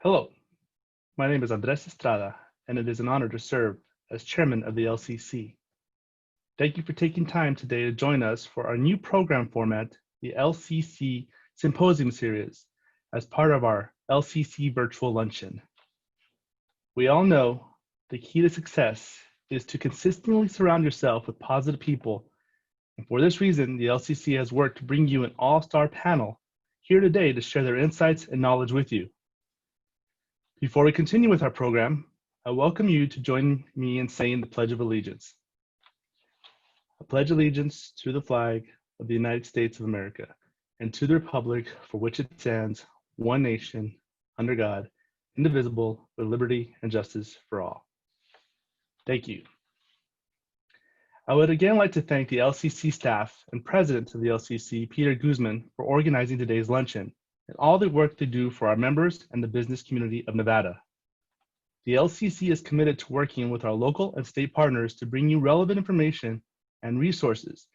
Hello, my name is Andres Estrada, and it is an honor to serve as chairman of the LCC. Thank you for taking time today to join us for our new program format, the LCC Symposium Series, as part of our LCC Virtual Luncheon. We all know the key to success is to consistently surround yourself with positive people, and for this reason, the LCC has worked to bring you an all-star panel here today to share their insights and knowledge with you. Before we continue with our program, I welcome you to join me in saying the Pledge of Allegiance. I pledge allegiance to the flag of the United States of America and to the republic for which it stands, one nation, under God, indivisible, with liberty and justice for all. Thank you. I would again like to thank the LCC staff and president of the LCC, Peter Guzman, for organizing today's luncheon and all the work they do for our members and the business community of Nevada. The LCC is committed to working with our local and state partners to bring you relevant information and resources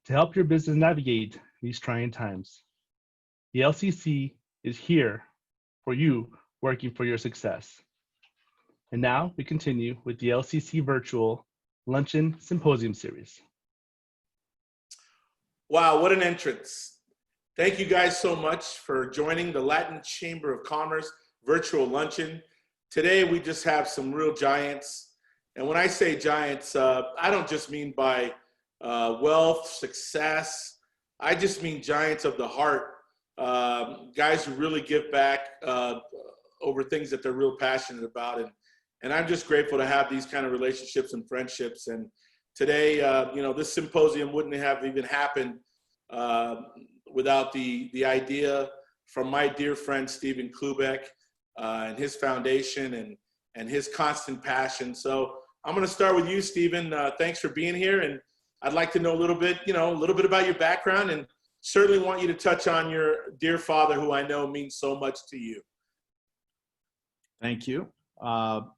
to help your business navigate these trying times. The LCC is here for you, working for your success. And now we continue with the LCC Virtual Luncheon Symposium Series. Wow, what an entrance. Thank you guys so much for joining the Latin Chamber of Commerce Virtual Luncheon. Today, we just have some real giants. And when I say giants, I don't just mean by wealth, success. I just mean giants of the heart, guys who really give back over things that they're real passionate about. And I'm just grateful to have these kind of relationships and friendships. And today, this symposium wouldn't have even happened without the idea from my dear friend, Stephen Cloobeck, and his foundation and his constant passion. So I'm going to start with you, Stephen. Thanks for being here. And I'd like to know a little bit about your background, and certainly want you to touch on your dear father, who I know means so much to you. Thank you. Well,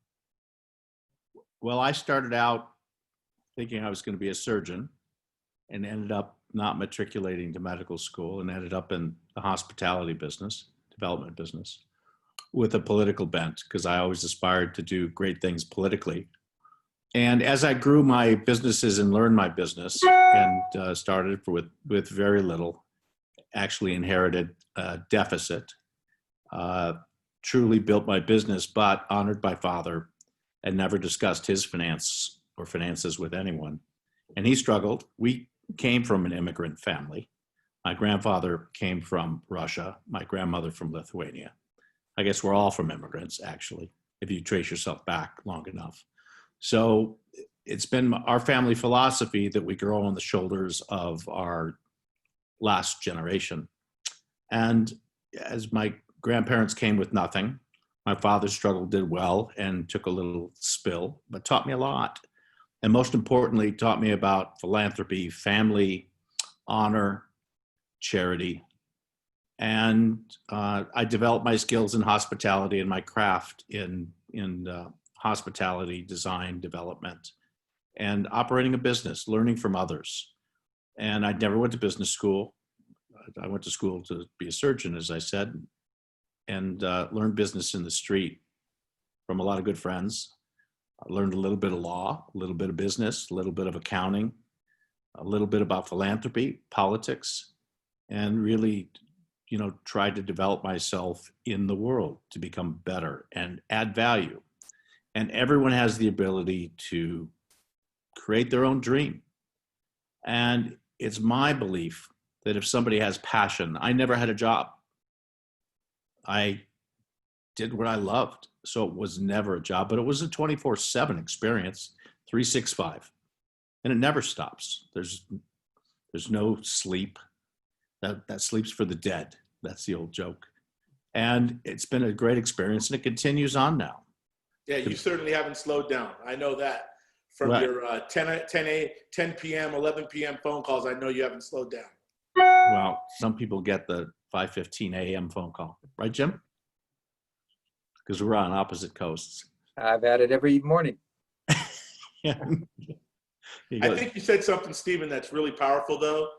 I started out thinking I was going to be a surgeon and ended up not matriculating to medical school and ended up in the hospitality business, development business, with a political bent, because I always aspired to do great things politically. And as I grew my businesses and learned my business and started with very little, actually inherited a deficit, truly built my business, but honored my father and never discussed his finances with anyone. And he struggled. We came from an immigrant family. My grandfather came from Russia, my grandmother from Lithuania. I guess we're all from immigrants, actually, if you trace yourself back long enough. So it's been our family philosophy that we grow on the shoulders of our last generation. And as my grandparents came with nothing, my father struggled, did well, and took a little spill, but taught me a lot. And most importantly, taught me about philanthropy, family, honor, charity. And I developed my skills in hospitality and my craft in hospitality design, development, and operating a business, learning from others. And I never went to business school. I went to school to be a surgeon, as I said, and learned business in the street from a lot of good friends. I learned a little bit of law, a little bit of business, a little bit of accounting, a little bit about philanthropy, politics, and really, tried to develop myself in the world to become better and add value. And everyone has the ability to create their own dream. And it's my belief that if somebody has passion, I never had a job. I did what I loved. So it was never a job, but it was a 24/7 experience, 365. And it never stops. There's no sleep. That sleep's for the dead. That's the old joke. And it's been a great experience, and it continues on now. Yeah, you certainly haven't slowed down. I know that from Right. your 10 p.m., 11 p.m. phone calls. I know you haven't slowed down. Well, some people get the 5:15 a.m. phone call. Right, Jim? Because we're on opposite coasts. I've had it every morning. Yeah. I think you said something, Stephen, that's really powerful, though,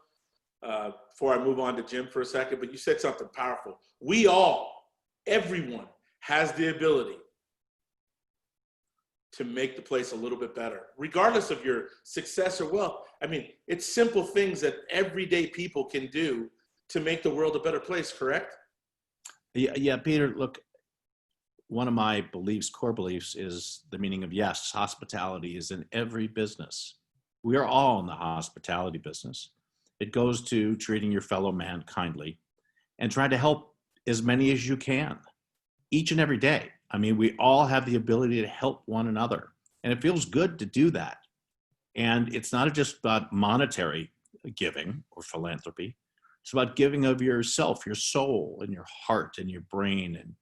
before I move on to Jim for a second, but you said something powerful. We all, everyone, has the ability to make the place a little bit better, regardless of your success or wealth. I mean, it's simple things that everyday people can do to make the world a better place, correct? Yeah, Peter, look, one of my beliefs, core beliefs, is the meaning of yes, hospitality is in every business. We are all in the hospitality business. It goes to treating your fellow man kindly and try to help as many as you can each and every day. I mean, we all have the ability to help one another, and it feels good to do that. And it's not just about monetary giving or philanthropy. It's about giving of yourself, your soul and your heart and your brain,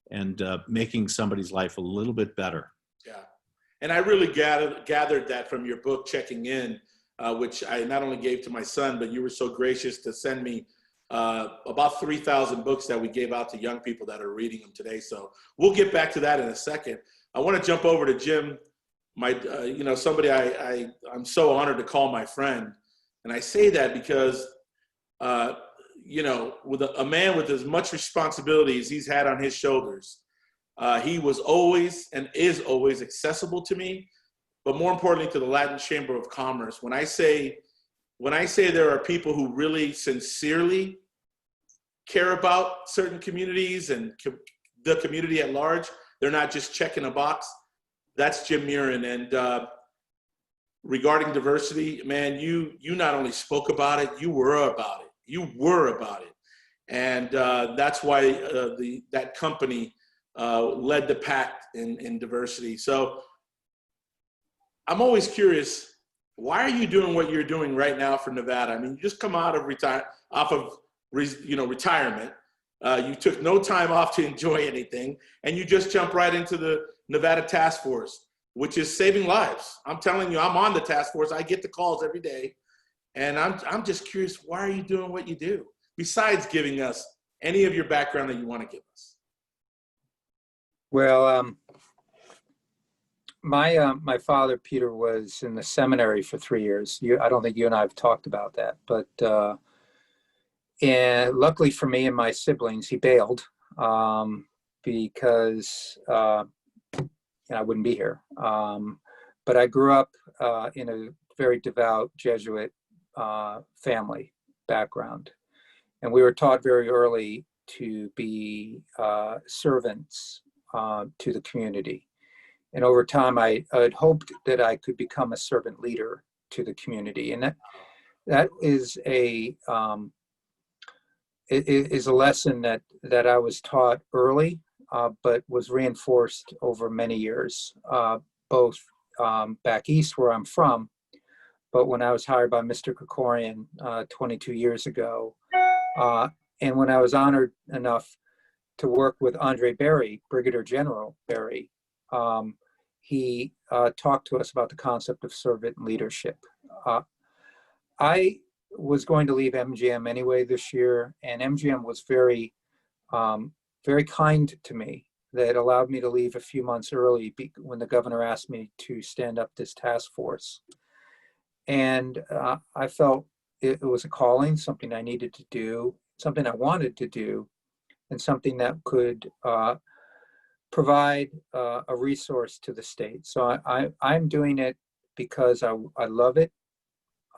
and making somebody's life a little bit better. Yeah. And I really gathered that from your book, Checking In, which I not only gave to my son, but you were so gracious to send me about 3,000 books that we gave out to young people that are reading them today. So we'll get back to that in a second. I want to jump over to Jim, somebody I'm so honored to call my friend. And I say that because, with a man with as much responsibility as he's had on his shoulders, he was always and is always accessible to me, but more importantly to the Latin Chamber of Commerce. When I say there are people who really sincerely care about certain communities and the community at large, they're not just checking a box. That's Jim Murren. And regarding diversity, man, you not only spoke about it, you were about it. You were about it. And that's why that company led the pack in diversity. So I'm always curious, why are you doing what you're doing right now for Nevada? I mean, you just come out of retirement. You took no time off to enjoy anything, and you just jump right into the Nevada Task Force, which is saving lives. I'm telling you, I'm on the task force. I get the calls every day, and I'm just curious, why are you doing what you do? Besides giving us any of your background that you want to give us. Well, my father, Peter, was in the seminary for 3 years. I don't think you and I have talked about that, but and luckily for me and my siblings, he bailed because I wouldn't be here. But I grew up in a very devout Jesuit family background, and we were taught very early to be servants to the community. And over time, I had hoped that I could become a servant leader to the community, and that is a lesson that I was taught early, but was reinforced over many years, both back east where I'm from, but when I was hired by Mr. Krikorian 22 years ago, and when I was honored enough to work with Andre Berry, Brigadier General Berry. He talked to us about the concept of servant leadership. I was going to leave MGM anyway this year, and MGM was very, very kind to me. That allowed me to leave a few months early when the governor asked me to stand up this task force. And I felt it was a calling, something I needed to do, something I wanted to do, and something that could provide a resource to the state. So I'm doing it because I love it.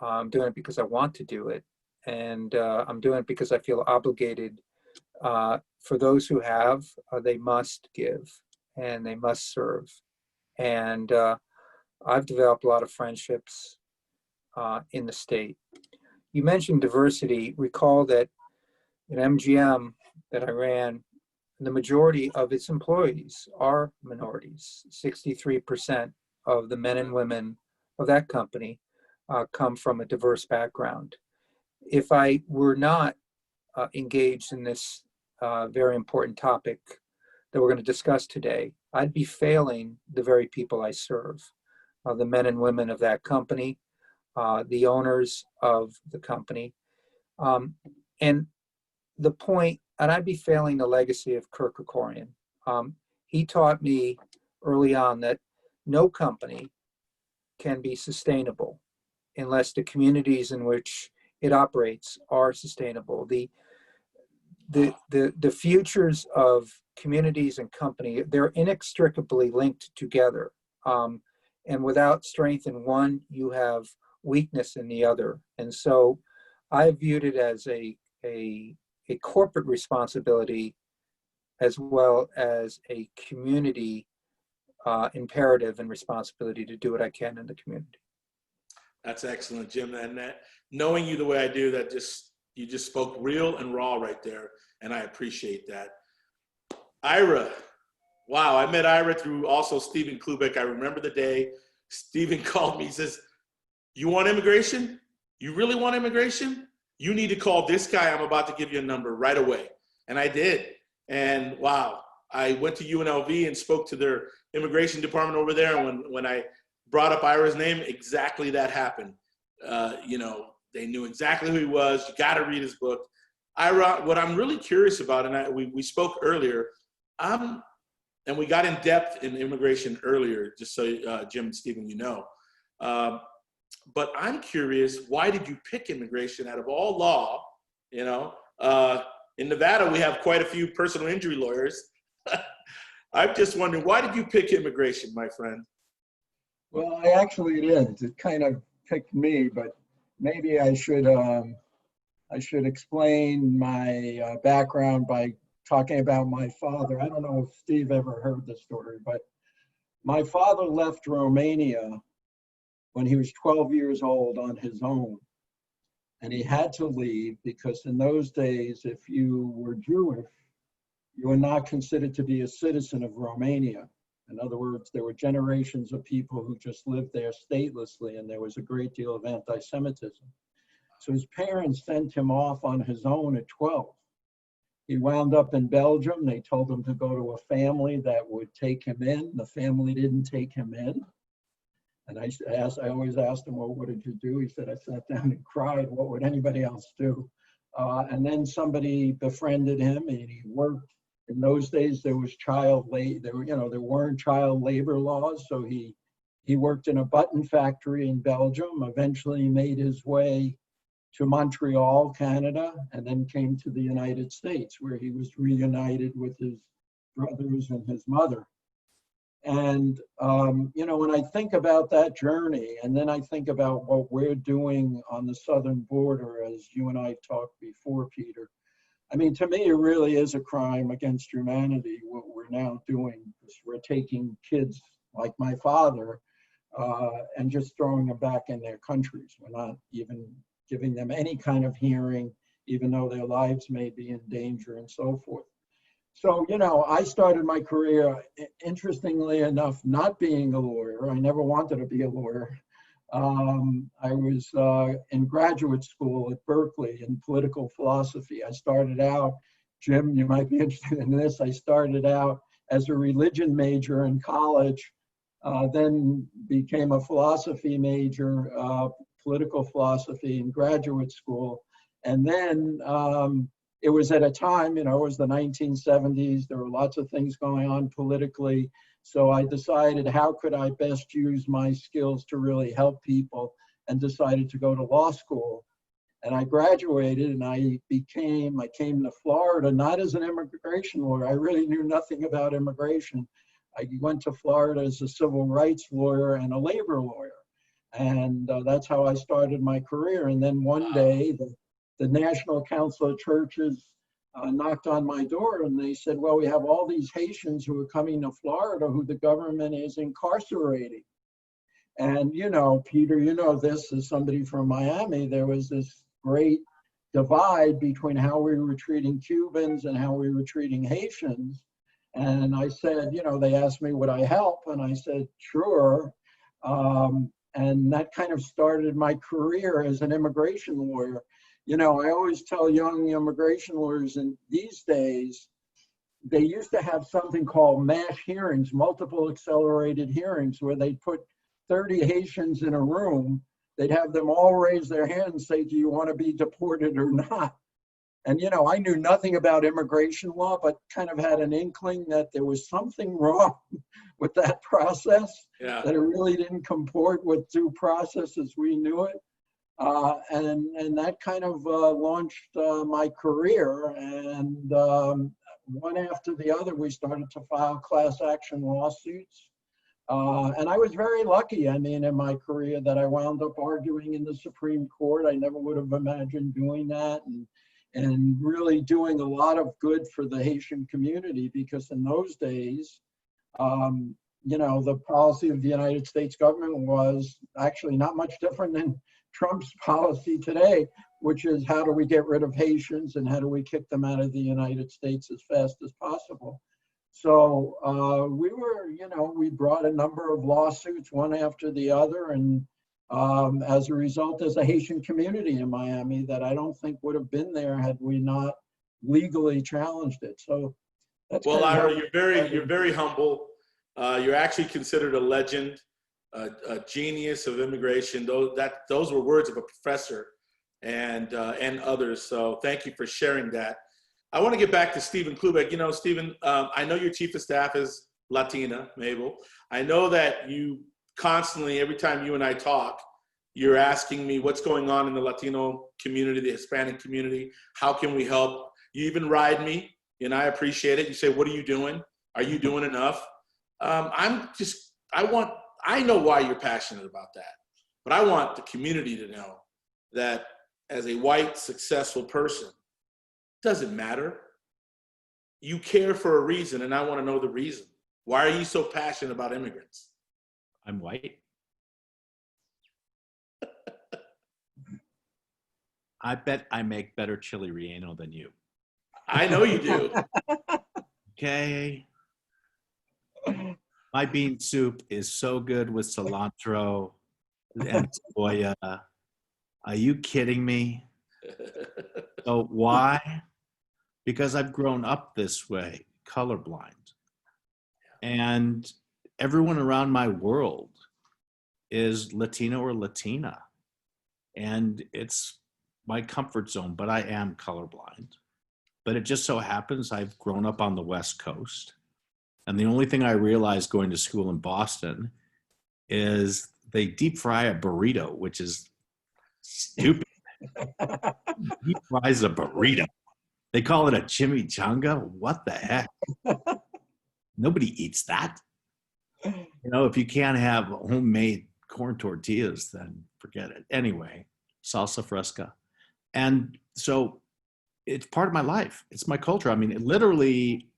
I'm doing it because I want to do it. And I'm doing it because I feel obligated. For those who have, they must give and they must serve. And I've developed a lot of friendships in the state. You mentioned diversity. Recall that in MGM that I ran, the majority of its employees are minorities. 63% of the men and women of that company come from a diverse background. If I were not engaged in this very important topic that we're going to discuss today, I'd be failing the very people I serve, the men and women of that company, the owners of the company. And the point, and I'd be failing the legacy of Kirk Krikorian. He taught me early on that no company can be sustainable unless the communities in which it operates are sustainable. The futures of communities and company, they're inextricably linked together. And without strength in one, you have weakness in the other. And so I viewed it as a corporate responsibility as well as a community imperative and responsibility to do what I can in the community. That's excellent, Jim. And that, knowing you the way I do, you just spoke real and raw right there, and I appreciate that. Ira, wow, I met Ira through also Stephen Cloobeck. I remember the day Stephen called me. He says, "You want immigration? You really want immigration? You need to call this guy. I'm about to give you a number right away." And I did. And wow, I went to UNLV and spoke to their immigration department over there. And when I brought up Ira's name, exactly that happened. You know, they knew exactly who he was. You got to read his book. Ira, what I'm really curious about, and we spoke earlier, and we got in depth in immigration earlier, just so Jim and Stephen, you know. But I'm curious, why did you pick immigration out of all law? You know, in Nevada, we have quite a few personal injury lawyers. I'm just wondering, why did you pick immigration, my friend? Well, it is. It kind of picked me, but maybe I should explain my background by talking about my father. I don't know if Steve ever heard the story, but my father left Romania when he was 12 years old on his own. And he had to leave because in those days, if you were Jewish, you were not considered to be a citizen of Romania. In other words, there were generations of people who just lived there statelessly, and there was a great deal of anti-Semitism. So his parents sent him off on his own at 12. He wound up in Belgium. They told him to go to a family that would take him in. The family didn't take him in. And I always asked him, well, what did you do? He said, I sat down and cried. What would anybody else do? And then somebody befriended him, and he worked. In those days, there was there weren't child labor laws. So he worked in a button factory in Belgium, eventually made his way to Montreal, Canada, and then came to the United States, where he was reunited with his brothers and his mother. And, when I think about that journey, and then I think about what we're doing on the southern border, as you and I talked before, Peter, I mean, to me, it really is a crime against humanity, what we're now doing. We're taking kids like my father and just throwing them back in their countries. We're not even giving them any kind of hearing, even though their lives may be in danger and so forth. So, I started my career, interestingly enough, not being a lawyer. I never wanted to be a lawyer. I was in graduate school at Berkeley in political philosophy. I started out, Jim, you might be interested in this, I started out as a religion major in college, then became a philosophy major, political philosophy in graduate school. And then it was at a time, it was the 1970s, there were lots of things going on politically. So I decided, how could I best use my skills to really help people, and decided to go to law school. And I graduated, and I came to Florida, not as an immigration lawyer. I really knew nothing about immigration. I went to Florida as a civil rights lawyer and a labor lawyer. And that's how I started my career. And then one day, the National Council of Churches knocked on my door, and they said, well, we have all these Haitians who are coming to Florida who the government is incarcerating. And, Peter, this as somebody from Miami, there was this great divide between how we were treating Cubans and how we were treating Haitians. And I said, they asked me, would I help? And I said, sure. And that kind of started my career as an immigration lawyer. I always tell young immigration lawyers in these days, they used to have something called MASH hearings, multiple accelerated hearings, where they'd put 30 Haitians in a room. They'd have them all raise their hand and say, do you want to be deported or not? And, I knew nothing about immigration law, but kind of had an inkling that there was something wrong with that process, that it really didn't comport with due process as we knew it. And that kind of launched my career. And one after the other, we started to file class action lawsuits. And I was very lucky, I mean, in my career that I wound up arguing in the Supreme Court. I never would have imagined doing that, and really doing a lot of good for the Haitian community, because in those days, you know, the policy of the United States government was actually not much different than Trump's policy today, which is how do we get rid of Haitians and how do we kick them out of the United States as fast as possible. So we were, you know, we brought a number of lawsuits, one after the other, and as a result, there's a Haitian community in Miami that I don't think would have been there had we not legally challenged it. So that's Well, kind of Ira, you're very humble. You're actually considered a legend, a genius of immigration. Those were words of a professor and others. So thank you for sharing that. I want to get back to Stephen Cloobeck. You know, Stephen, I know your chief of staff is Latina, Mabel. I know that you constantly, every time you and I talk, you're asking me what's going on in the Latino community, the Hispanic community. How can we help? You even ride me, and I appreciate it. You say, what are you doing? Are you doing enough? I know why you're passionate about that, but I want the community to know that as a white, successful person, doesn't matter. You care for a reason, and I want to know the reason. Why are you so passionate about immigrants? I'm white. I bet I make better chili relleno than you. I know you do. Okay. My bean soup is so good with cilantro and soya. Are you kidding me? So why? Because I've grown up this way, colorblind. And everyone around my world is Latino or Latina. And it's my comfort zone, but I am colorblind. But it just so happens I've grown up on the West Coast. And the only thing I realized going to school in Boston is they deep fry a burrito, which is stupid. Deep fries a burrito. They call it a chimichanga. What the heck? Nobody eats that. You know, if you can't have homemade corn tortillas, then forget it. Anyway, salsa fresca. And so it's part of my life. It's my culture. I mean, literally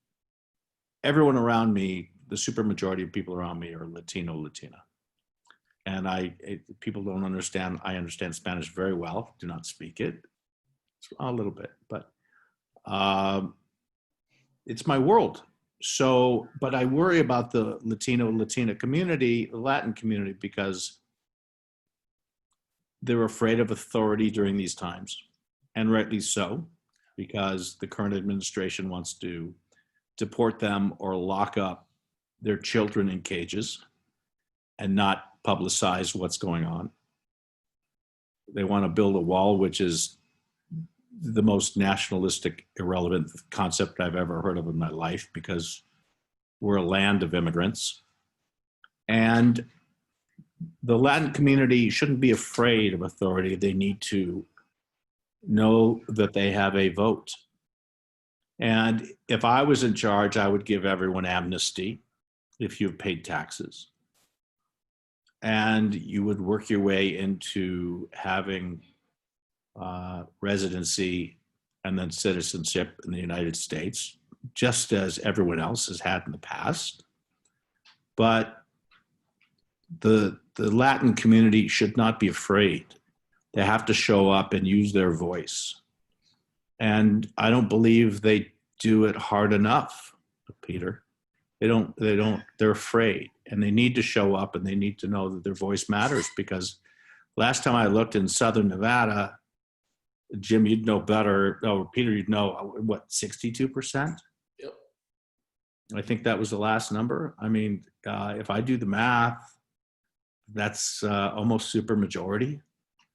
everyone around me, the super majority of people around me are Latino, Latina. And people don't understand. I understand Spanish very well. Do not speak it. A little bit, but it's my world. So, but I worry about the Latina community, the Latin community, because they're afraid of authority during these times, and rightly so, because the current administration wants to deport them or lock up their children in cages and not publicize what's going on. They want to build a wall, which is the most nationalistic, irrelevant concept I've ever heard of in my life, because we're a land of immigrants. And the Latin community shouldn't be afraid of authority. They need to know that they have a vote. And if I was in charge, I would give everyone amnesty if you've paid taxes. And you would work your way into having residency and then citizenship in the United States, just as everyone else has had in the past. But the Latin community should not be afraid. They have to show up and use their voice. And I don't believe they do it hard enough, Peter. They're afraid, and they need to show up, and they need to know that their voice matters, because last time I looked in Southern Nevada, Jim, you'd know better. Oh, Peter, you'd know, what, 62%? Yep. I think that was the last number. I mean, if I do the math, that's almost super majority.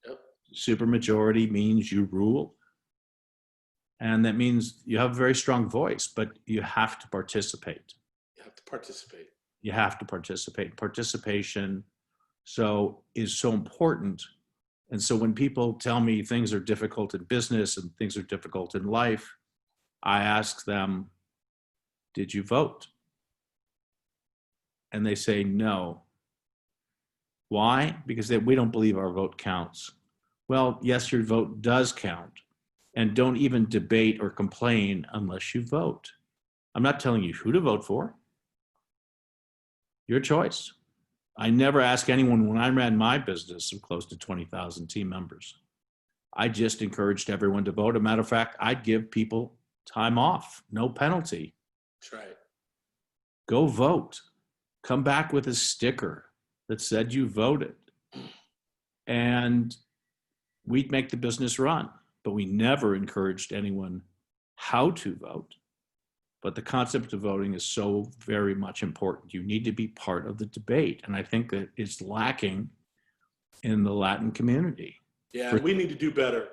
Yep. Super majority means you rule. And that means you have a very strong voice, but you have to participate. You have to participate. You have to participate. Participation is so important. And so when people tell me things are difficult in business and things are difficult in life, I ask them, did you vote? And they say no. Why? Because we don't believe our vote counts. Well, yes, your vote does count. And don't even debate or complain unless you vote. I'm not telling you who to vote for. Your choice. I never ask anyone when I ran my business of close to 20,000 team members. I just encouraged everyone to vote. As a matter of fact, I'd give people time off, no penalty. That's right. Go vote. Come back with a sticker that said you voted. And we'd make the business run. But we never encouraged anyone how to vote. But the concept of voting is so very much important. You need to be part of the debate. And I think that it's lacking in the Latin community. Yeah, we need to do better.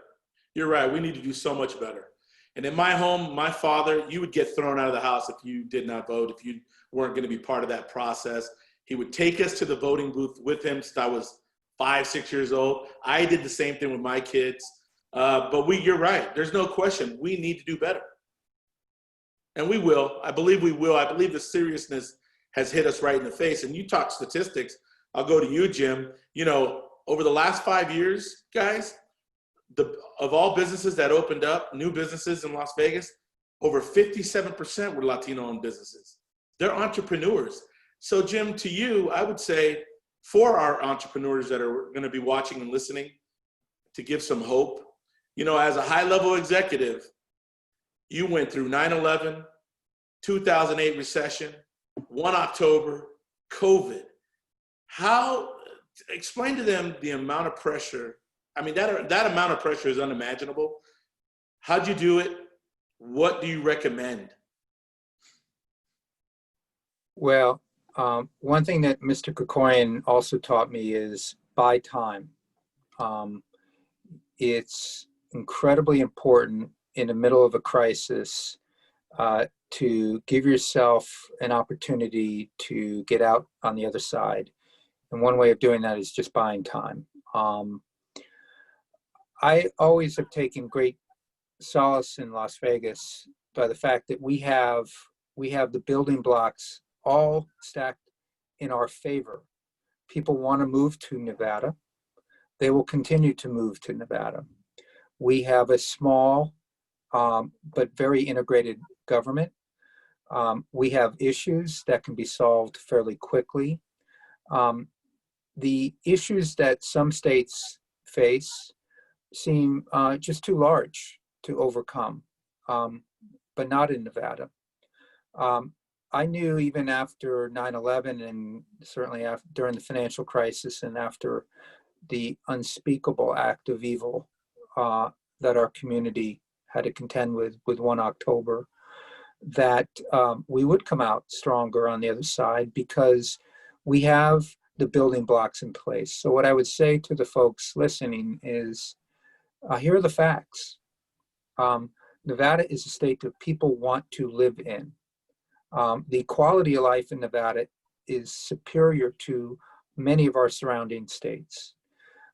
You're right. We need to do so much better. And in my home, my father, you would get thrown out of the house if you did not vote, if you weren't going to be part of that process. He would take us to the voting booth with him since I was 5, 6 years old. I did the same thing with my kids. But you're right. There's no question. We need to do better. And we will. I believe we will. I believe the seriousness has hit us right in the face. And you talk statistics. I'll go to you, Jim. You know, over the last 5 years, guys, of all businesses that opened up, new businesses in Las Vegas, over 57% were Latino-owned businesses. They're entrepreneurs. So, Jim, to you, I would say for our entrepreneurs that are going to be watching and listening, to give some hope, you know, as a high-level executive, you went through 9/11, 2008 recession, 1 October, COVID. Explain to them the amount of pressure. I mean, that amount of pressure is unimaginable. How'd you do it? What do you recommend? Well, one thing that Mr. Krikoyan also taught me is buy time. It's incredibly important in the middle of a crisis to give yourself an opportunity to get out on the other side. And one way of doing that is just buying time. I always have taken great solace in Las Vegas by the fact that we have the building blocks all stacked in our favor. People want to move to Nevada. They will continue to move to Nevada. We have a small but very integrated government. We have issues that can be solved fairly quickly. The issues that some states face seem just too large to overcome, but not in Nevada. I knew even after 9/11 and certainly during the financial crisis and after the unspeakable act of evil that our community had to contend with 1 October, that we would come out stronger on the other side because we have the building blocks in place. So what I would say to the folks listening is, here are the facts. Nevada is a state that people want to live in. The quality of life in Nevada is superior to many of our surrounding states.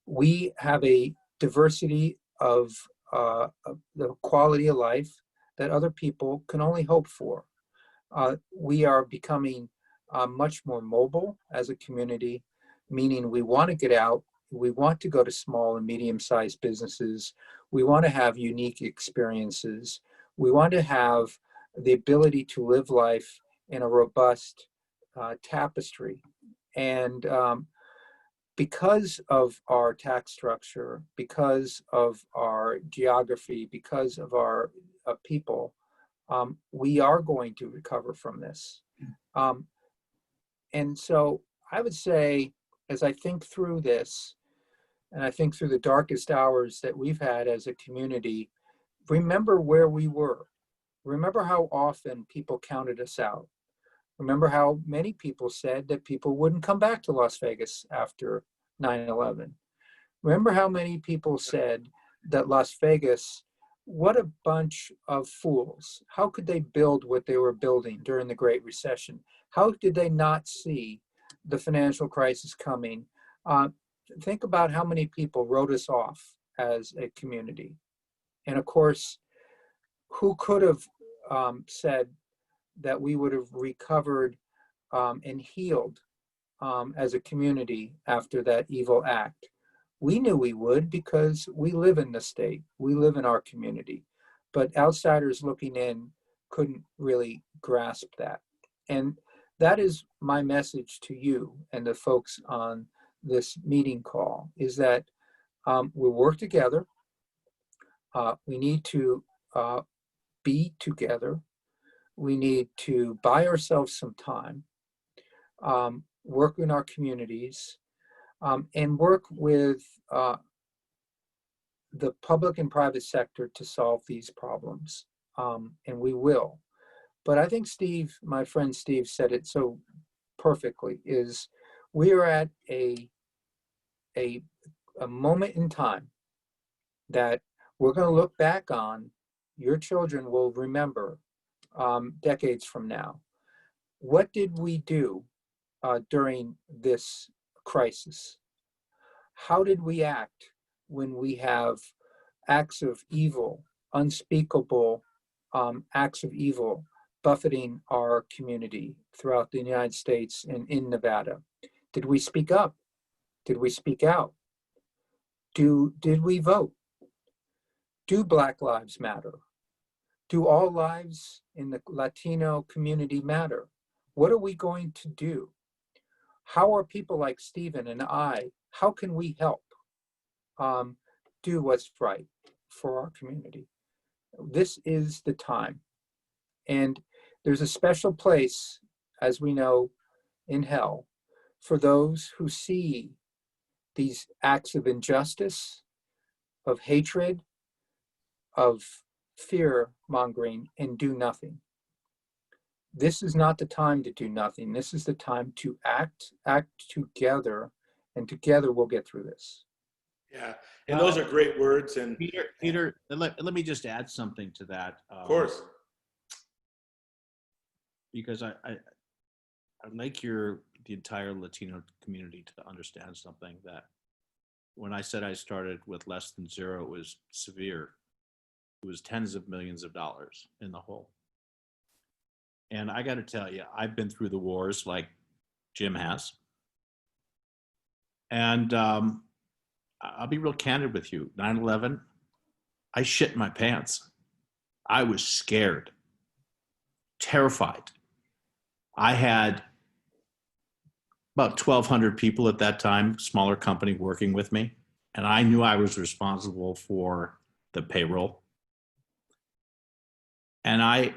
We have a diversity of the quality of life that other people can only hope for. We are becoming much more mobile as a community, meaning we want to get out, we want to go to small and medium-sized businesses, we want to have unique experiences, we want to have the ability to live life in a robust tapestry. And because of our tax structure, because of our geography, because of our people, we are going to recover from this. And so I would say, as I think through this, and I think through the darkest hours that we've had as a community, remember where we were. Remember how often people counted us out. Remember how many people said that people wouldn't come back to Las Vegas after 9/11. Remember how many people said that Las Vegas, what a bunch of fools. How could they build what they were building during the Great Recession? How did they not see the financial crisis coming? Think about how many people wrote us off as a community. And of course, who could have said that we would have recovered and healed as a community after that evil act. We knew we would because we live in the state, we live in our community, but outsiders looking in couldn't really grasp that. And that is my message to you and the folks on this meeting call, is that we work together. We need to be together. We need to buy ourselves some time, work in our communities, and work with the public and private sector to solve these problems. And we will. But I think Steve, my friend Steve, said it so perfectly, is we are at a moment in time that we're going to look back on. Your children will remember decades from now. What did we do during this crisis? How did we act when we have acts of evil, unspeakable acts of evil buffeting our community throughout the United States and in Nevada? Did we speak up? Did we speak out? Did we vote? Do Black lives matter? Do all lives in the Latino community matter? What are we going to do? How are people like Stephen and I, how can we help do what's right for our community? This is the time. And there's a special place, as we know, in hell for those who see these acts of injustice, of hatred, of fear-mongering, and do nothing. This is not the time to do nothing. This is the time to act together, and together we'll get through this. Yeah, and those are great words. And Peter, let me just add something to that. of course. Because I'd like the entire Latino community to understand something, that when I said I started with less than zero, it was severe. It was tens of millions of dollars in the hole. And I got to tell you, I've been through the wars like Jim has. And I'll be real candid with you. 9/11, I shit my pants. I was scared, terrified. I had about 1,200 people at that time, smaller company, working with me. And I knew I was responsible for the payroll. And I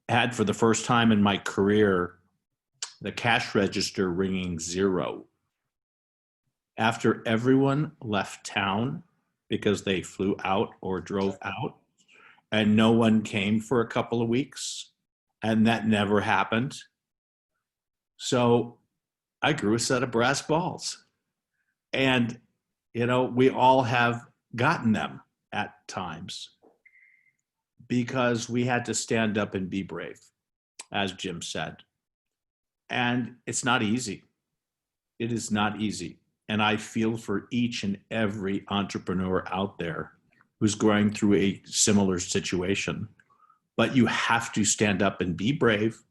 had, for the first time in my career, the cash register ringing zero. After everyone left town because they flew out or drove out, and no one came for a couple of weeks, and that never happened. So I grew a set of brass balls. And, you know, we all have gotten them at times because we had to stand up and be brave, as Jim said. And it's not easy. It is not easy. And I feel for each and every entrepreneur out there who's going through a similar situation. But you have to stand up and be brave,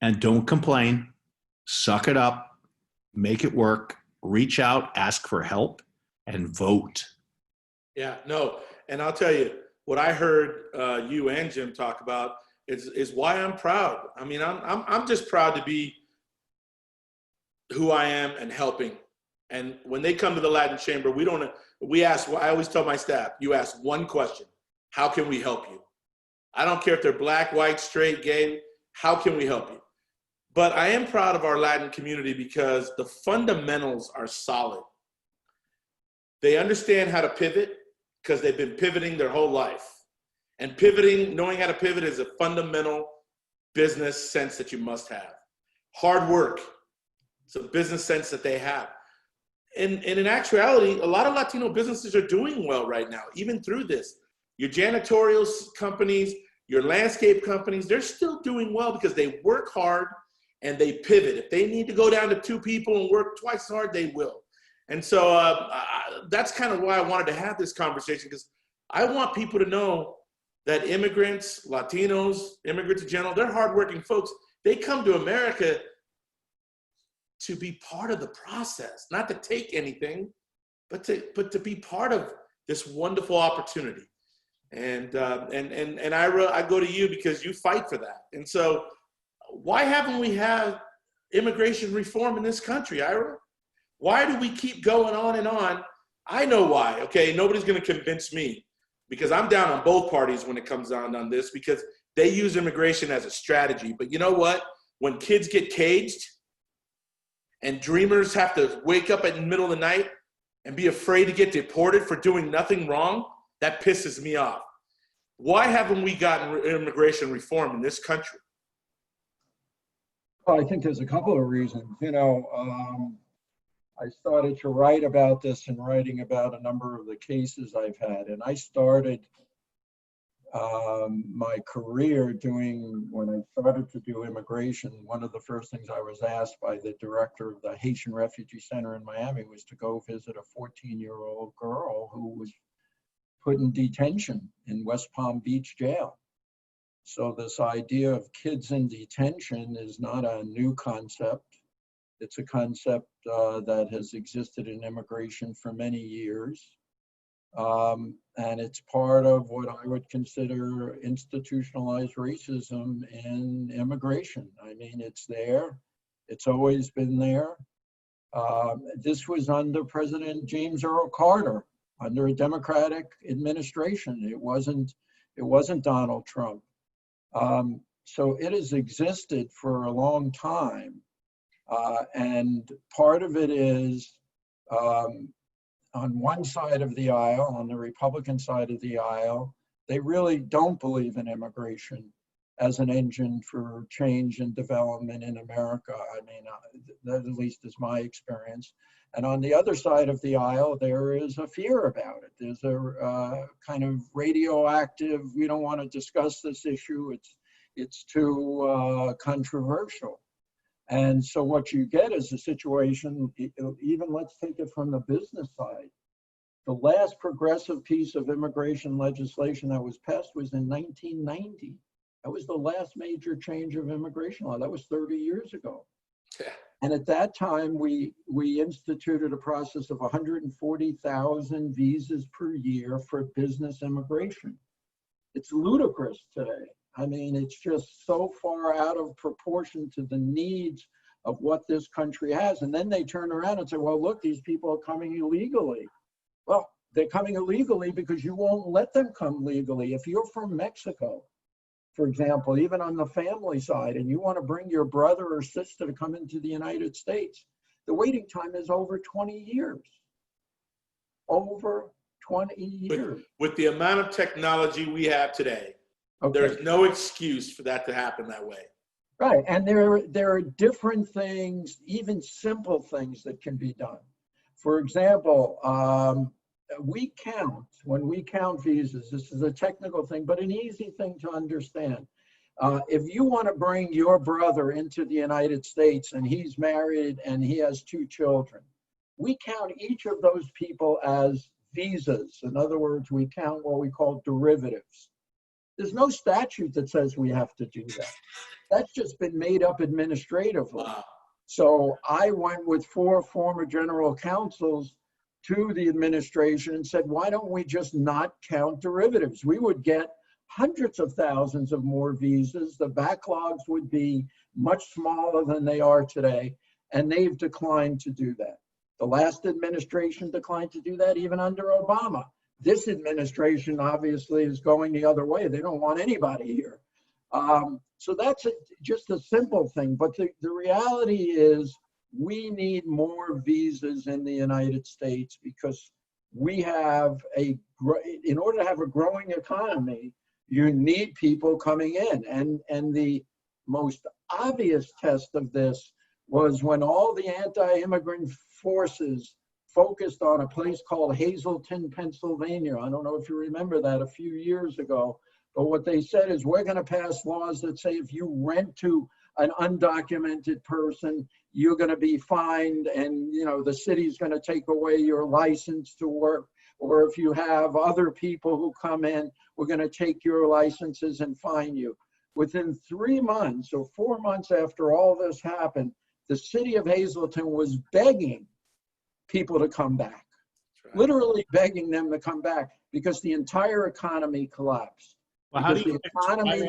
and don't complain. Suck it up, make it work, reach out, ask for help, and vote. Yeah, no, and I'll tell you, what I heard you and Jim talk about is why I'm proud. I mean, I'm just proud to be who I am and helping. And when they come to the Latin Chamber, I always tell my staff, you ask one question: how can we help you? I don't care if they're black, white, straight, gay, how can we help you? But I am proud of our Latin community because the fundamentals are solid. They understand how to pivot because they've been pivoting their whole life. And pivoting, knowing how to pivot, is a fundamental business sense that you must have. Hard work, it's a business sense that they have. And in actuality, a lot of Latino businesses are doing well right now, even through this. Your janitorial companies, your landscape companies, they're still doing well because they work hard and they pivot. If they need to go down to 2 people and work twice as hard, they will. And so that's kind of why I wanted to have this conversation, because I want people to know that immigrants, Latinos, immigrants in general, they're hardworking folks. They come to America to be part of the process, not to take anything, but to be part of this wonderful opportunity. And Ira, I go to you because you fight for that. And so why haven't we had immigration reform in this country, Ira? Why do we keep going on and on? I know why, okay? Nobody's gonna convince me, because I'm down on both parties when it comes down on this, because they use immigration as a strategy. But you know what? When kids get caged and dreamers have to wake up in the middle of the night and be afraid to get deported for doing nothing wrong, that pisses me off. Why haven't we gotten immigration reform in this country? Well, I think there's a couple of reasons. You know, I started to write about this and writing about a number of the cases I've had. And I started my career when I started to do immigration, one of the first things I was asked by the director of the Haitian Refugee Center in Miami was to go visit a 14-year-old girl who was put in detention in West Palm Beach jail. So this idea of kids in detention is not a new concept. It's a concept that has existed in immigration for many years. And it's part of what I would consider institutionalized racism in immigration. I mean, it's there. It's always been there. This was under President James Earl Carter, under a Democratic administration. It wasn't Donald Trump. So it has existed for a long time. And part of it is on one side of the aisle, on the Republican side of the aisle, they really don't believe in immigration as an engine for change and development in America. I mean, that at least is my experience. And on the other side of the aisle, there is a fear about it. There's a kind of radioactive, we don't want to discuss this issue, it's too controversial. And so what you get is a situation, even let's take it from the business side. The last progressive piece of immigration legislation that was passed was in 1990. That was the last major change of immigration law. That was 30 years ago. Yeah. And at that time, we instituted a process of 140,000 visas per year for business immigration. It's ludicrous today. I mean, it's just so far out of proportion to the needs of what this country has. And then they turn around and say, well, look, these people are coming illegally. Well, they're coming illegally because you won't let them come legally. If you're from Mexico, for example, even on the family side, and you want to bring your brother or sister to come into the United States, the waiting time is over 20 years. Over 20 years. With the amount of technology we have today, okay, there's no excuse for that to happen that way. Right, and there are different things, even simple things that can be done. For example, when we count visas, this is a technical thing, but an easy thing to understand. If you want to bring your brother into the United States and he's married and he has 2 children, we count each of those people as visas. In other words, we count what we call derivatives. There's no statute that says we have to do that. That's just been made up administratively. Wow. So I went with 4 former general counsels to the administration and said, why don't we just not count derivatives? We would get hundreds of thousands of more visas. The backlogs would be much smaller than they are today. And they've declined to do that. The last administration declined to do that, even under Obama. This administration obviously is going the other way. They don't want anybody here. So that's just a simple thing. But the reality is we need more visas in the United States because we have in order to have a growing economy, you need people coming in. And the most obvious test of this was when all the anti-immigrant forces focused on a place called Hazleton, Pennsylvania. I don't know if you remember that a few years ago, but what they said is we're going to pass laws that say if you rent to an undocumented person, you're going to be fined and, you know, the city's going to take away your license to work. or if you have other people who come in, we're going to take your licenses and fine you. Within 3 months or 4 months after all this happened, the city of Hazleton was begging people to come back, literally begging them to come back because the entire economy collapsed. Well, how do Because you the economy,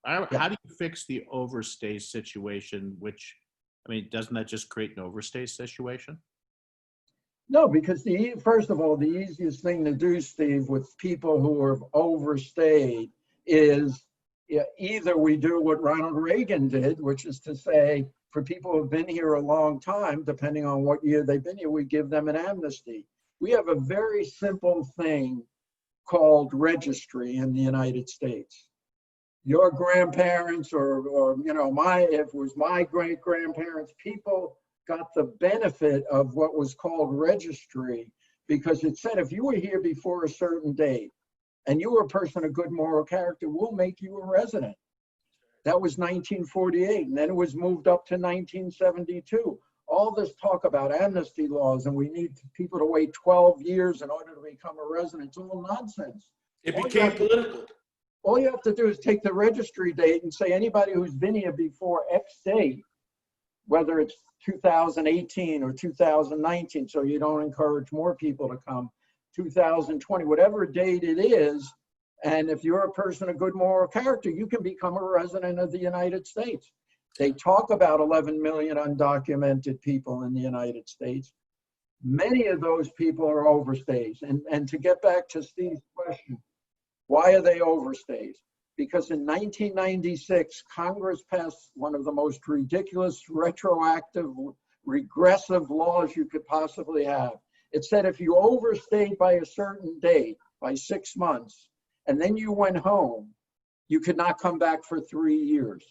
how do you fix the overstay situation? Which, I mean, doesn't that just create an overstay situation? no, because first of all, the easiest thing to do, Steve, with people who have overstayed is either we do what Ronald Reagan did, which is to say, for people who've been here a long time, depending on what year they've been here, we give them an amnesty. We have a very simple thing called registry in the United States. Your grandparents or you know, if it was my great grandparents, people got the benefit of what was called registry because it said if you were here before a certain date and you were a person of good moral character, we'll make you a resident. That was 1948, and then it was moved up to 1972. All this talk about amnesty laws and we need people to wait 12 years in order to become a resident, it's all nonsense. It became political. All you have to do is take the registry date and say anybody who's been here before X date, whether it's 2018 or 2019, so you don't encourage more people to come, 2020, whatever date it is, and if you're a person of good moral character, you can become a resident of the United States. They talk about 11 million undocumented people in the United States. Many of those people are overstays. And to get back to Steve's question, why are they overstays? Because in 1996, Congress passed one of the most ridiculous, retroactive, regressive laws you could possibly have. It said if you overstayed by a certain date, by 6 months, and then you went home, you could not come back for 3 years.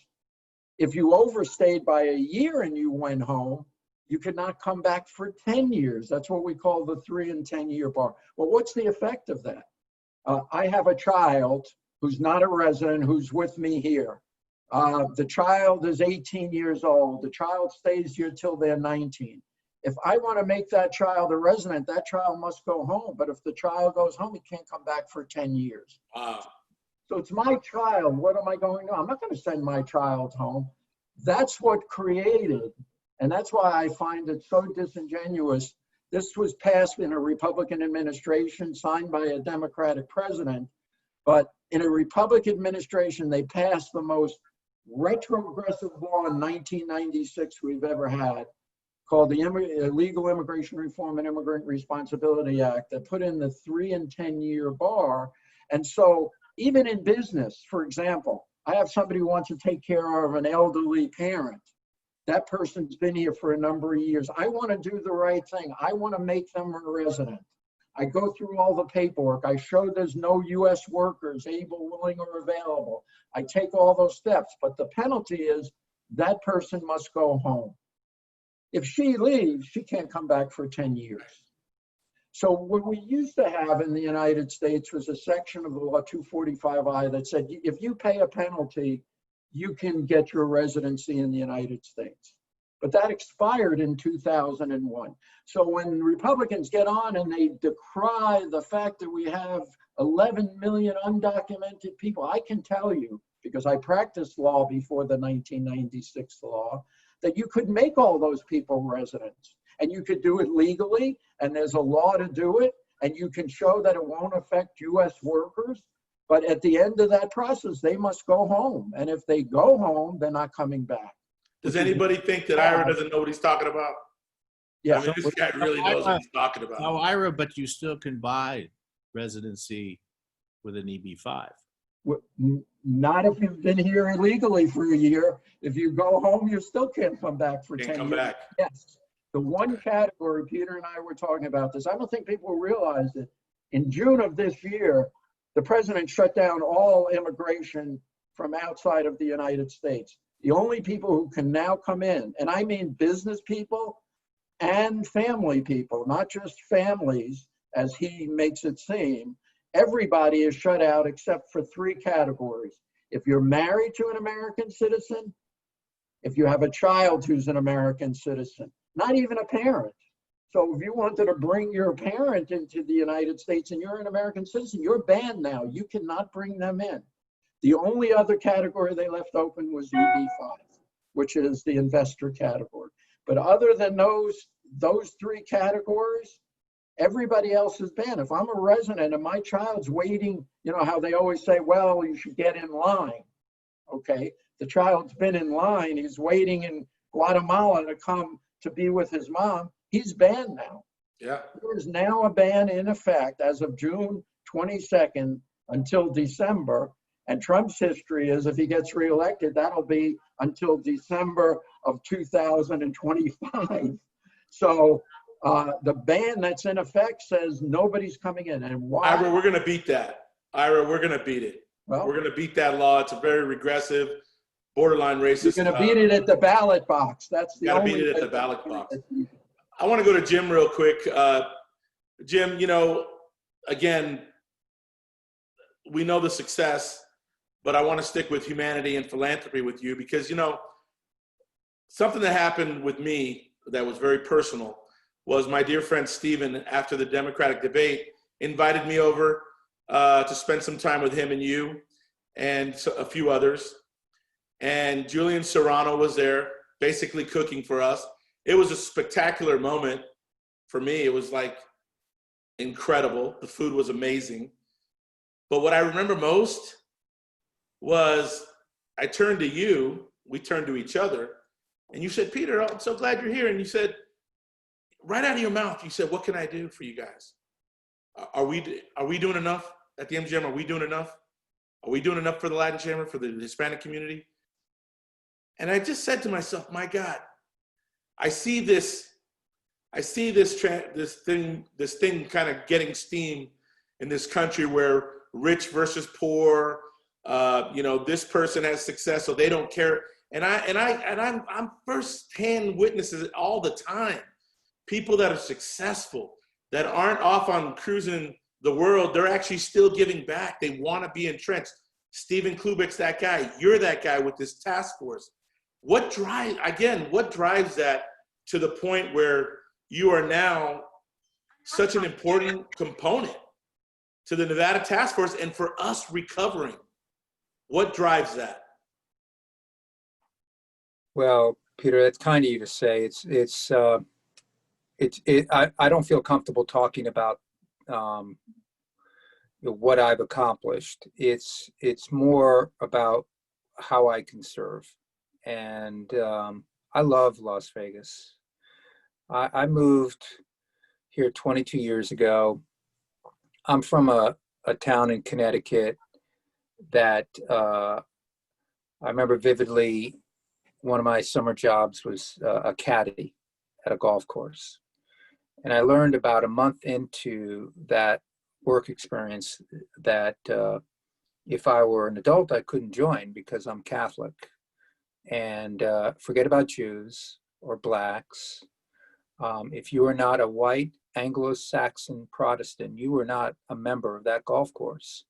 If you overstayed by a year and you went home, you could not come back for 10 years. That's what we call the 3 and 10 year bar. Well, what's the effect of that? I have a child who's not a resident who's with me here. The child is 18 years old. The child stays here till they're 19. If I want to make that child a resident, that child must go home. But if the child goes home, he can't come back for 10 years. So it's my child. What am I going to do? I'm not going to send my child home. That's what created, and that's why I find it so disingenuous. This was passed in a Republican administration, signed by a Democratic president. But in a Republican administration, they passed the most retrogressive law in 1996 we've ever had, called the Illegal Immigration Reform and Immigrant Responsibility Act, that put in the 3 and 10 year bar. And so even in business, for example, I have somebody who wants to take care of an elderly parent. That person's been here for a number of years. I want to do the right thing. I want to make them a resident. I go through all the paperwork. I show there's no U.S. workers able, willing, or available. I take all those steps, but the penalty is that person must go home. If she leaves, she can't come back for 10 years. So what we used to have in the United States was a section of the law 245I that said if you pay a penalty, you can get your residency in the United States. But that expired in 2001. So when Republicans get on and they decry the fact that we have 11 million undocumented people, I can tell you, because I practiced law before the 1996 law, that you could make all those people residents. And you could do it legally, and there's a law to do it, and you can show that it won't affect U.S. workers. But at the end of that process, they must go home. And if they go home, they're not coming back. Does anybody think that Ira doesn't know what he's talking about? Yeah. I mean, this guy really knows what he's talking about. No, Ira, but you still can buy residency with an EB-5. Not if you've been here illegally for a year. If you go home, you still can't come back for 10 years. Come back. Yes. The one category, Peter and I were talking about this, I don't think people realize that in June of this year, the president shut down all immigration from outside of the United States. The only people who can now come in, and I mean business people and family people, not just families, as he makes it seem, everybody is shut out except for 3 categories. If you're married to an American citizen, if you have a child who's an American citizen, not even a parent, So if you wanted to bring your parent into the United States and you're an American citizen, you're banned now. You cannot bring them in. The only other category they left open was EB-5, which is the investor category. But other than those three categories, everybody else is banned. If I'm a resident and my child's waiting, you know how they always say, well, you should get in line. Okay, the child's been in line. He's waiting in Guatemala to come to be with his mom. He's banned now. Yeah. There is now a ban in effect as of June 22nd until December. And Trump's history is if he gets reelected, that'll be until December of 2025. So the ban that's in effect says nobody's coming in. And why? Ira, we're going to beat that. Ira, we're going to beat it. Well, we're going to beat that law. It's a very regressive, borderline racist. You're going to beat it at the ballot box. That's the only. Got to beat it at the ballot box. I want to go to Jim real quick. Jim, you know, again, we know the success, but I want to stick with humanity and philanthropy with you because, you know, something that happened with me that was very personal was my dear friend Stephen, after the Democratic debate, invited me over to spend some time with him and you and a few others. And Julian Serrano was there, basically cooking for us. It was a spectacular moment for me. It was like incredible. The food was amazing. But what I remember most was I turned to you, we turned to each other, and you said, Peter, I'm so glad you're here. And you said, right out of your mouth, you said, what can I do for you guys? Are we doing enough at the MGM? Are we doing enough? Are we doing enough for the Latin Chamber, for the Hispanic community? And I just said to myself, my God, I see this thing kind of getting steam in this country where rich versus poor, you know, this person has success, so they don't care. And I'm firsthand witnesses it all the time. People that are successful, that aren't off on cruising the world, they're actually still giving back. They want to be entrenched. Stephen Cloobeck's that guy. You're that guy with this task force. What drives that to the point where you are now such an important component to the Nevada task force and for us recovering? What drives that? Well, Peter, that's kind of you to say. I don't feel comfortable talking about what I've accomplished. It's more about how I can serve. And I love Las Vegas. I moved here 22 years ago. I'm from a town in Connecticut that I remember vividly. One of my summer jobs was a caddy at a golf course. And I learned about a month into that work experience that if I were an adult, I couldn't join because I'm Catholic. And forget about Jews or Blacks. If you are not a white Anglo-Saxon Protestant, you were not a member of that golf course.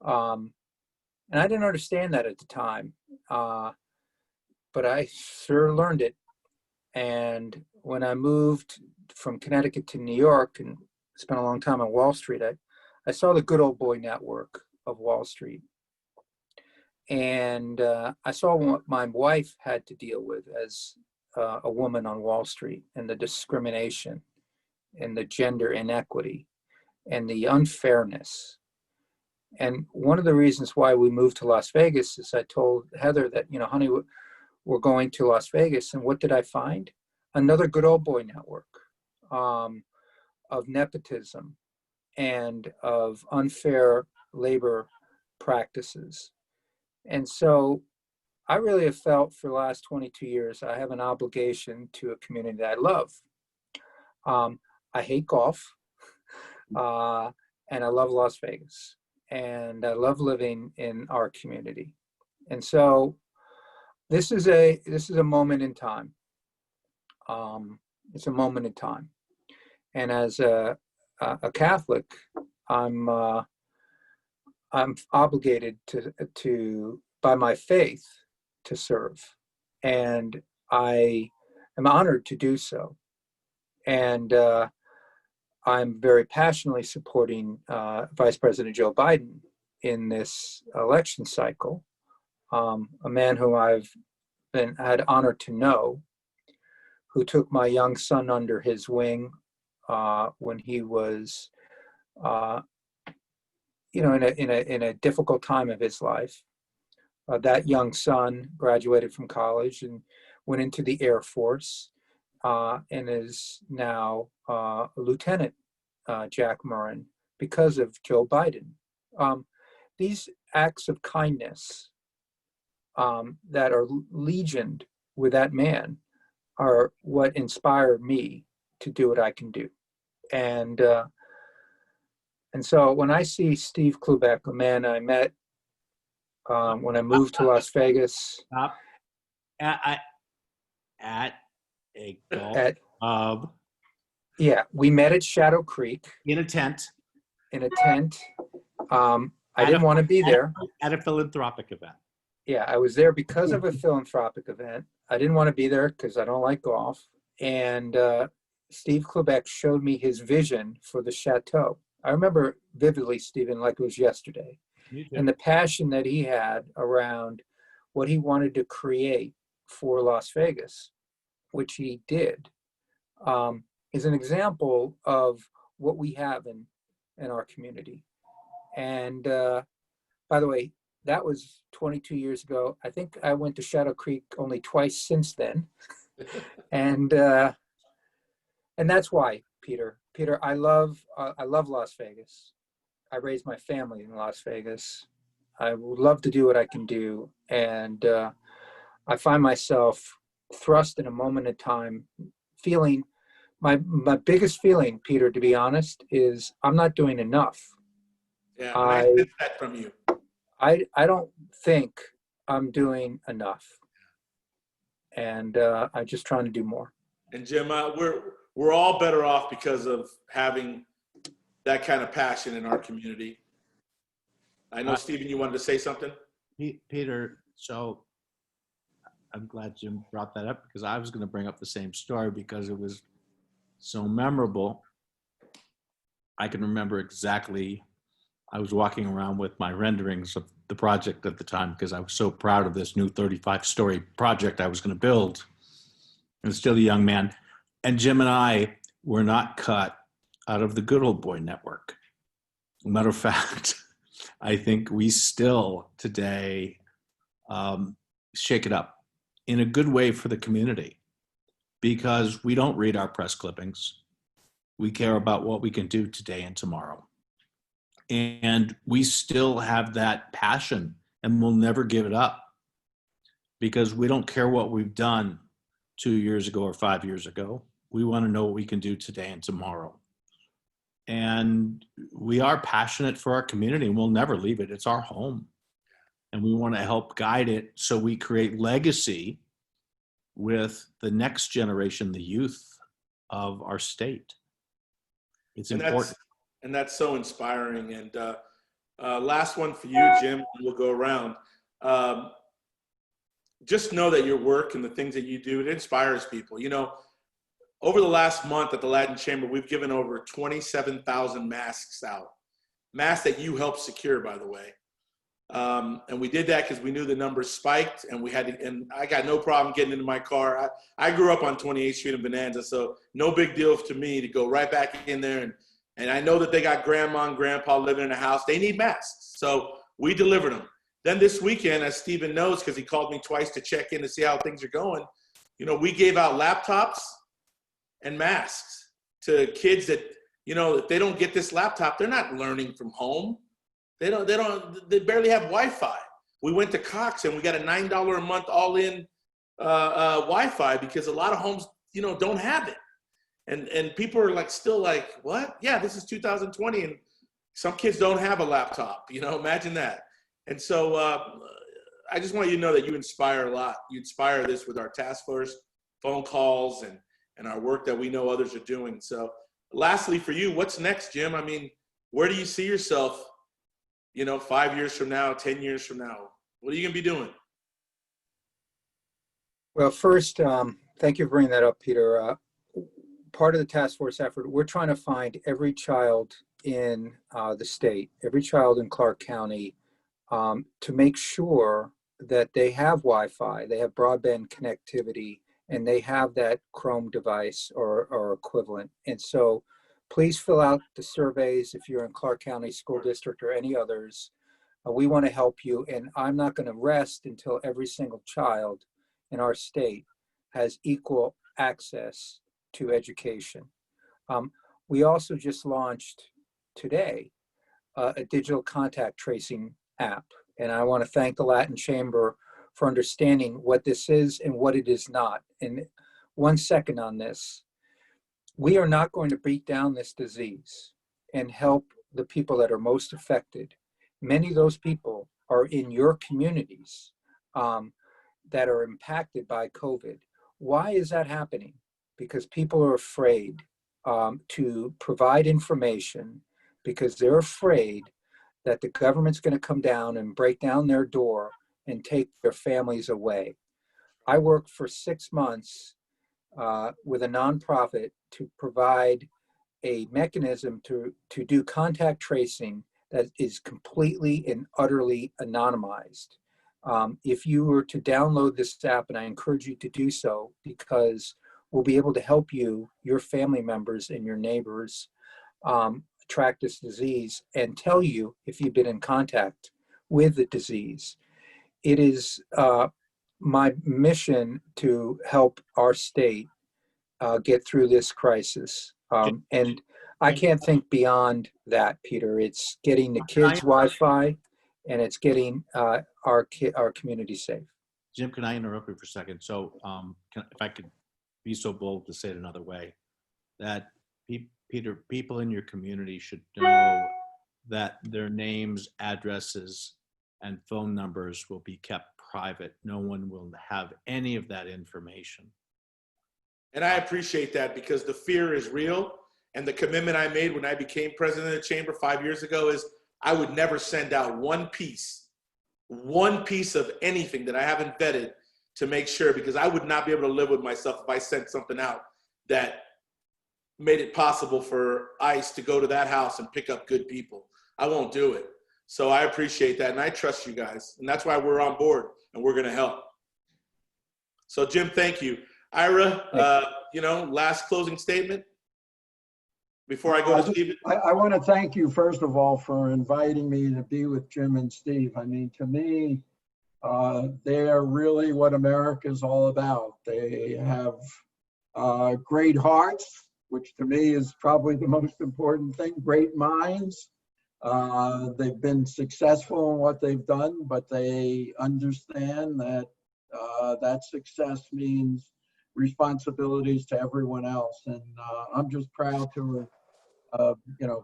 And I didn't understand that at the time, but I sure learned it. And when I moved from Connecticut to New York and spent a long time on Wall Street, I saw the good old boy network of Wall Street. And I saw what my wife had to deal with as a woman on Wall Street, and the discrimination and the gender inequity and the unfairness. And one of the reasons why we moved to Las Vegas is I told Heather that, you know, honey, we're going to Las Vegas. And what did I find? Another good old boy network of nepotism and of unfair labor practices. And so I really have felt for the last 22 years, I have an obligation to a community that I love. I hate golf, and I love Las Vegas, and I love living in our community. And so this is a moment in time. It's a moment in time. And as a Catholic, I'm obligated to by my faith to serve, and I am honored to do so. And I'm very passionately supporting Vice President Joe Biden in this election cycle, a man who I've had honor to know, who took my young son under his wing when he was, in a difficult time of his life. That young son graduated from college and went into the Air Force and is now a lieutenant, Jack Murren, because of Joe Biden. These acts of kindness that are legioned with that man are what inspire me to do what I can do. And so when I see Steve Cloobeck, a man I met when I moved to Las Vegas. At a golf club. Yeah, we met at Shadow Creek. In a tent. I didn't want to be there. At a philanthropic event. Yeah, I was there because of a philanthropic event. I didn't want to be there because I don't like golf. And Steve Cloobeck showed me his vision for the chateau. I remember vividly, Stephen, like it was yesterday. And the passion that he had around what he wanted to create for Las Vegas, which he did, is an example of what we have in our community. And by the way, that was 22 years ago. I think I went to Shadow Creek only twice since then. And that's why, Peter. Peter, I love Las Vegas. I raised my family in Las Vegas. I would love to do what I can do. And I find myself thrust in a moment in time, feeling my biggest feeling, Peter, to be honest, is I'm not doing enough. Yeah, I sense that from you. I don't think I'm doing enough. And I'm just trying to do more. And Jim, we're all better off because of having that kind of passion in our community. I know, Stephen, you wanted to say something? Peter, so I'm glad Jim brought that up because I was going to bring up the same story because it was so memorable. I can remember exactly, I was walking around with my renderings of the project at the time because I was so proud of this new 35-story project I was going to build. And still a young man. And Jim and I were not cut out of the good old boy network. Matter of fact, I think we still today shake it up in a good way for the community because we don't read our press clippings. We care about what we can do today and tomorrow. And we still have that passion and we'll never give it up because we don't care what we've done 2 years ago or 5 years ago. We want to know what we can do today and tomorrow. And we are passionate for our community and we'll never leave it. It's our home. And we want to help guide it so we create legacy with the next generation, the youth of our state. It's important. And that's so inspiring. And last one for you, Jim, and we'll go around. Just know that your work and the things that you do, it inspires people. You know, over the last month at the Latin Chamber, we've given over 27,000 masks out. Masks that you helped secure, by the way. And we did that because we knew the numbers spiked and we had to, and I got no problem getting into my car. I grew up on 28th Street in Bonanza, so no big deal to me to go right back in there. And I know that they got grandma and grandpa living in a house. They need masks. So we delivered them. Then this weekend, as Stephen knows, because he called me twice to check in to see how things are going, you know, we gave out laptops and masks to kids that, you know, if they don't get this laptop, they're not learning from home. They barely have Wi-Fi. We went to Cox and we got a $9 a month all-in Wi-Fi because a lot of homes, you know, don't have it. And people are like, still like, what? Yeah, this is 2020 and some kids don't have a laptop, you know, imagine that. And so I just want you to know that you inspire a lot. You inspire this with our task force, phone calls, and our work that we know others are doing. So lastly for you, what's next, Jim? I mean, where do you see yourself, you know, 5 years from now, 10 years from now? What are you gonna be doing? Well, first, thank you for bringing that up, Peter. part of the task force effort, we're trying to find every child in the state, every child in Clark County, to make sure that they have Wi-Fi, they have broadband connectivity, and they have that Chrome device or equivalent. And so please fill out the surveys if you're in Clark County School District or any others. We want to help you, and I'm not going to rest until every single child in our state has equal access to education. We also just launched today a digital contact tracing app, and I want to thank the Latin Chamber for understanding what this is and what it is not. And 1 second on this. We are not going to beat down this disease and help the people that are most affected. Many of those people are in your communities that are impacted by COVID. Why is that happening? Because people are afraid to provide information, because they're afraid that the government's going to come down and break down their door and take their families away. I worked for 6 months with a nonprofit to provide a mechanism to do contact tracing that is completely and utterly anonymized. If you were to download this app, and I encourage you to do so, because we'll be able to help you, your family members and your neighbors track this disease and tell you if you've been in contact with the disease. It is my mission to help our state get through this crisis. And I can't think beyond that, Peter. It's getting the kids Wi-Fi, and it's getting our community safe. Jim, can I interrupt you for a second? So if I could be so bold to say it another way, that Peter, people in your community should know that their names, addresses, and phone numbers will be kept private. No one will have any of that information. And I appreciate that, because the fear is real. And the commitment I made when I became president of the chamber 5 years ago is I would never send out one piece of anything that I haven't vetted to make sure, because I would not be able to live with myself if I sent something out that made it possible for ICE to go to that house and pick up good people. I won't do it. So I appreciate that, and I trust you guys. And that's why we're on board, and we're gonna help. So Jim, thank you. Ira, last closing statement before I go to Stephen. I want to thank you, first of all, for inviting me to be with Jim and Steve. I mean, to me, they're really what America's all about. They have great hearts, which to me is probably the most important thing, great minds. They've been successful in what they've done, but they understand that that success means responsibilities to everyone else. And I'm just proud to have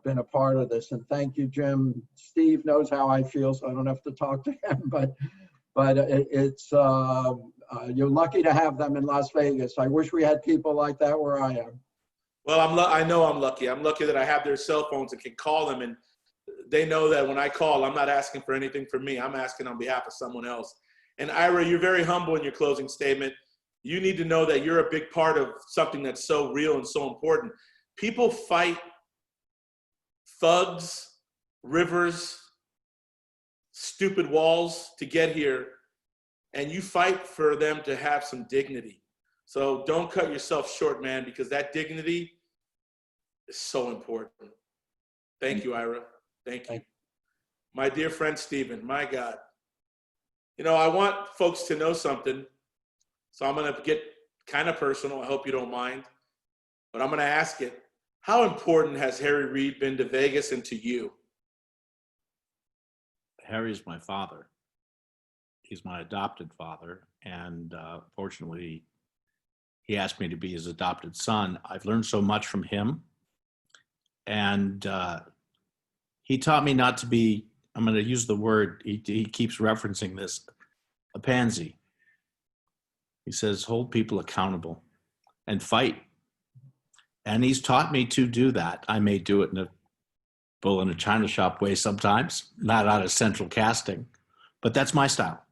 been a part of this. And thank you, Jim. Steve knows how I feel, so I don't have to talk to him, but it's you're lucky to have them in Las Vegas. I wish we had people like that where I am. Well, I know I'm lucky. I'm lucky that I have their cell phones and can call them, and they know that when I call, I'm not asking for anything for me. I'm asking on behalf of someone else. And Ira, you're very humble in your closing statement. You need to know that you're a big part of something that's so real and so important. People fight thugs, rivers, stupid walls to get here, and you fight for them to have some dignity. So don't cut yourself short, man, because that dignity is so important. Thank you, Ira. Thank you. My dear friend, Stephen, my God. I want folks to know something. So I'm going to get kind of personal. I hope you don't mind. But I'm going to ask it. How important has Harry Reid been to Vegas and to you? Harry's my father. He's my adopted father. And fortunately, he asked me to be his adopted son. I've learned so much from him. And he taught me not to be, I'm going to use the word, he keeps referencing this, a pansy. He says, hold people accountable and fight. And he's taught me to do that. I may do it in a bull in a china shop way sometimes, not out of central casting, but that's my style.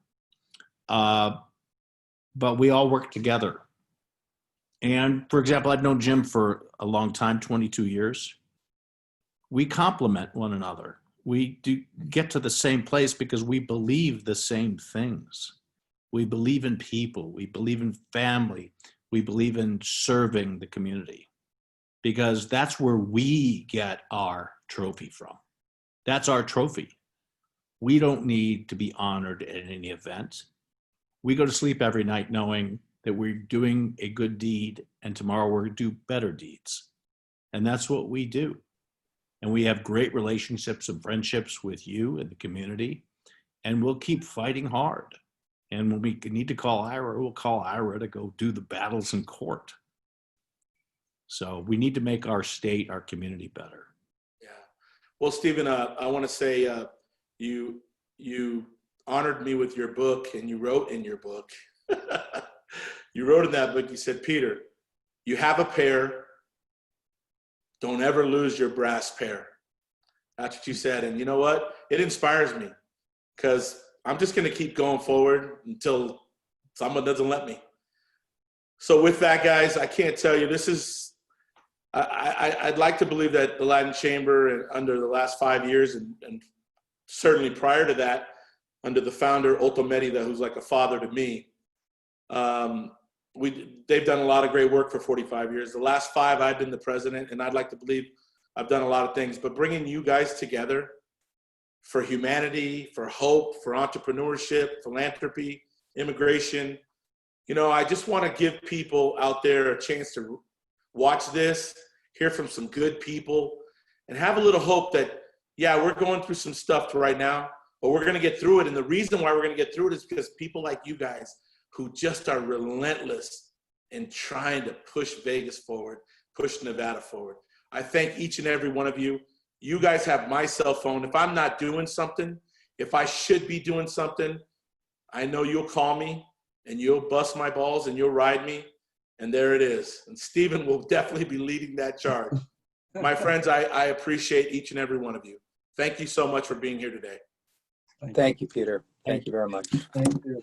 But we all work together. And for example, I've known Jim for a long time, 22 years. We complement one another. We do get to the same place because we believe the same things. We believe in people. We believe in family. We believe in serving the community, because that's where we get our trophy from. That's our trophy. We don't need to be honored at any event. We go to sleep every night knowing that we're doing a good deed, and tomorrow we're going to do better deeds. And that's what we do. And we have great relationships and friendships with you and the community, and we'll keep fighting hard. And when we need to call Ira, we'll call Ira to go do the battles in court. So we need to make our state, our community better. Yeah. Well, Stephen, I want to say you honored me with your book, and you wrote in your book. You wrote in that book, you said, Peter, you have a pair. Don't ever lose your brass pair. That's what you said. And you know what? It inspires me, because I'm just going to keep going forward until someone doesn't let me. So with that, guys, I can't tell you, this is, I'd like to believe that the Latin Chamber, under the last 5 years, and certainly prior to that, under the founder, Otto Merida, who's like a father to me, they've done a lot of great work for 45 years. The last 5, I've been the president, and I'd like to believe I've done a lot of things. But bringing you guys together for humanity, for hope, for entrepreneurship, philanthropy, immigration, you know, I just want to give people out there a chance to watch this, hear from some good people, and have a little hope that, yeah, we're going through some stuff right now, but we're going to get through it. And the reason why we're going to get through it is because people like you guys, who just are relentless in trying to push Vegas forward, push Nevada forward. I thank each and every one of you. You guys have my cell phone. If I'm not doing something, if I should be doing something, I know you'll call me and you'll bust my balls and you'll ride me. And there it is. And Stephen will definitely be leading that charge. My friends, I appreciate each and every one of you. Thank you so much for being here today. Thank you, Peter. Thank you very much. Thank you.